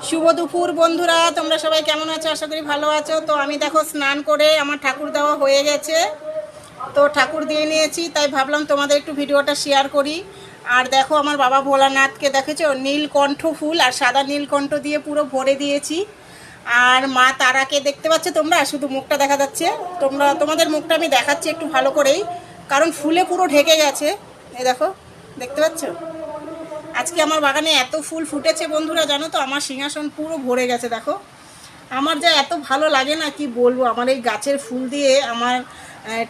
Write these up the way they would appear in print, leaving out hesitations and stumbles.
শুভ দুপুর বন্ধুরা, তোমরা সবাই কেমন আছো? আশা করি ভালো আছো। তো আমি দেখো স্নান করে আমার ঠাকুর দেওয়া হয়ে গেছে। তো ঠাকুর দিয়ে নিয়েছি, তাই ভাবলাম তোমাদের একটু ভিডিওটা শেয়ার করি। আর দেখো আমার বাবা ভোলানাথকে দেখেছো নীলকণ্ঠ ফুল আর সাদা নীলকণ্ঠ দিয়ে পুরো ভরে দিয়েছি। আর মা তারাকে দেখতে পাচ্ছ তোমরা, শুধু মুখটা দেখা যাচ্ছে। তোমাদের মুখটা আমি দেখাচ্ছি একটু ভালো করেই, কারণ ফুলে পুরো ঢেকে গেছে। এই দেখো, দেখতে পাচ্ছ? আজকে আমার বাগানে এত ফুল ফুটেছে বন্ধুরা, জানো তো আমার সিংহাসন পুরো ভরে গেছে। দেখো আমার যা এত ভালো লাগে না, কি বলবো। আমার এই গাছের ফুল দিয়ে আমার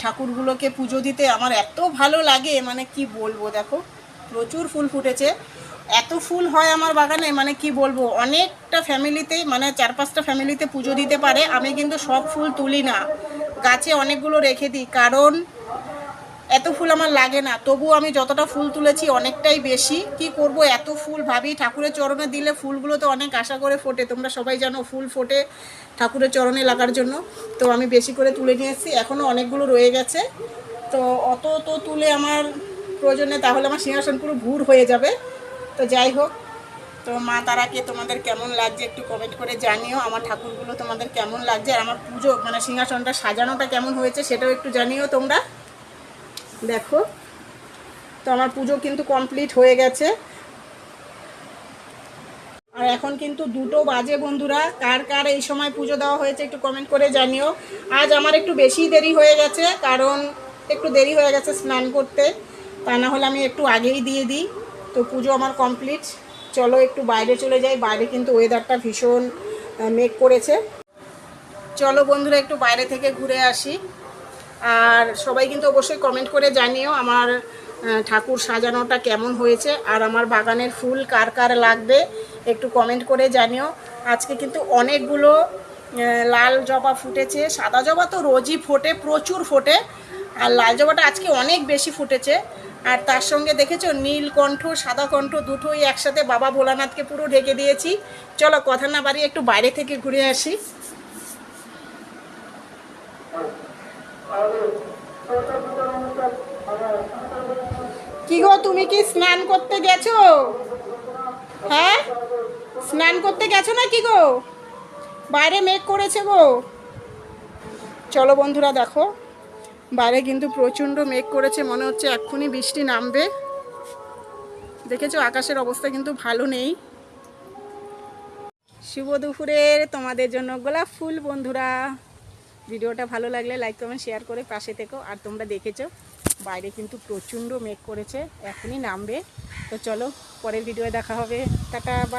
ঠাকুরগুলোকে পুজো দিতে আমার এত ভালো লাগে, মানে কি বলবো। দেখো প্রচুর ফুল ফুটেছে, এত ফুল হয় আমার বাগানে, মানে কি বলবো। অনেকটা ফ্যামিলিতে, মানে 4-5টা ফ্যামিলিতে পুজো দিতে পারে। আমি কিন্তু সব ফুল তুলি না, গাছে অনেকগুলো রেখে দিই, কারণ এত ফুল আমার লাগে না। তবুও আমি যতটা ফুল তুলেছি অনেকটাই বেশি। কি করব, এত ফুল ভাবি ঠাকুরের চরণে দিলে ফুলগুলো তো অনেক আশা করে ফোটে। তোমরা সবাই জানো ফুল ফোটে ঠাকুরের চরণে লাগার জন্য। তো আমি বেশি করে তুলে নিয়ে এসেছি, এখনও অনেকগুলো রয়ে গেছে। তো অত তো তুলে আমার প্রয়োজনে, তাহলে আমার সিংহাসন পুরো ভুর হয়ে যাবে। তো যাই হোক, তো মা তারাকে তোমাদের কেমন লাগছে একটু কমেন্ট করে জানিও। আমার ঠাকুরগুলো তোমাদের কেমন লাগছে, আর আমার পুজো মানে সিংহাসনটা সাজানোটা কেমন হয়েছে সেটাও একটু জানিও তোমরা। দেখো, তো আমার পুজো কিন্তু কমপ্লিট হয়ে গেছে। আর এখন কিন্তু 2টো বাজে বন্ধুরা। কার কার এই সময় পুজো দেওয়া হয়েছে একটু কমেন্ট করে জানিও। আজ আমার একটু বেশি দেরি হয়ে গেছে, কারণ একটু দেরি হয়ে গেছে স্নান করতে, তা না হলে আমি একটু আগেই দিয়ে দিই। তো পুজো আমার কমপ্লিট। চলো একটু বাইরে চলে যাই, বাইরে কিন্তু ওয়েদারটা ভীষণ মেঘ করেছে। চলো বন্ধুরা একটু বাইরে থেকে ঘুরে আসি। আর সবাই কিন্তু অবশ্যই কমেন্ট করে জানিও আমার ঠাকুর সাজানোটা কেমন হয়েছে, আর আমার বাগানের ফুল কার কার লাগবে একটু কমেন্ট করে জানিও। আজকে কিন্তু অনেকগুলো লাল জবা ফুটেছে। সাদা জবা তো রোজই ফোটে, প্রচুর ফোটে, আর লাল জবাটা আজকে অনেক বেশি ফুটেছে। আর তার সঙ্গে দেখেছো নীলকণ্ঠ সাদা কণ্ঠ দুটোই একসাথে বাবা ভোলানাথকে পুরো ঢেকে দিয়েছি। চলো কথা না বাড়িয়ে একটু বাইরে থেকে ঘুরে আসি। কি গো, তুমি কি স্নান করতে গেছো? হ্যাঁ, স্নান করতে গেছো না কি গো? বাইরে মেঘ করেছে গো। চলো বন্ধুরা দেখো, বাইরে কিন্তু প্রচণ্ড মেঘ করেছে, মনে হচ্ছে এক্ষুনি বৃষ্টি নামবে। দেখেছো আকাশের অবস্থা কিন্তু ভালো নেই। শুভ দুপুরের তোমাদের জন্য গোলাপ ফুল বন্ধুরা। ভিডিওটা ভালো লাগলে লাইক কমেন্ট শেয়ার করে পাশে থেকো। আর তোমরা দেখেছো বাইরে কিন্তু প্রচণ্ড মেঘ করেছে, এখনই নামবে। তো চলো পরের ভিডিওয়ে দেখা হবে, টাটা।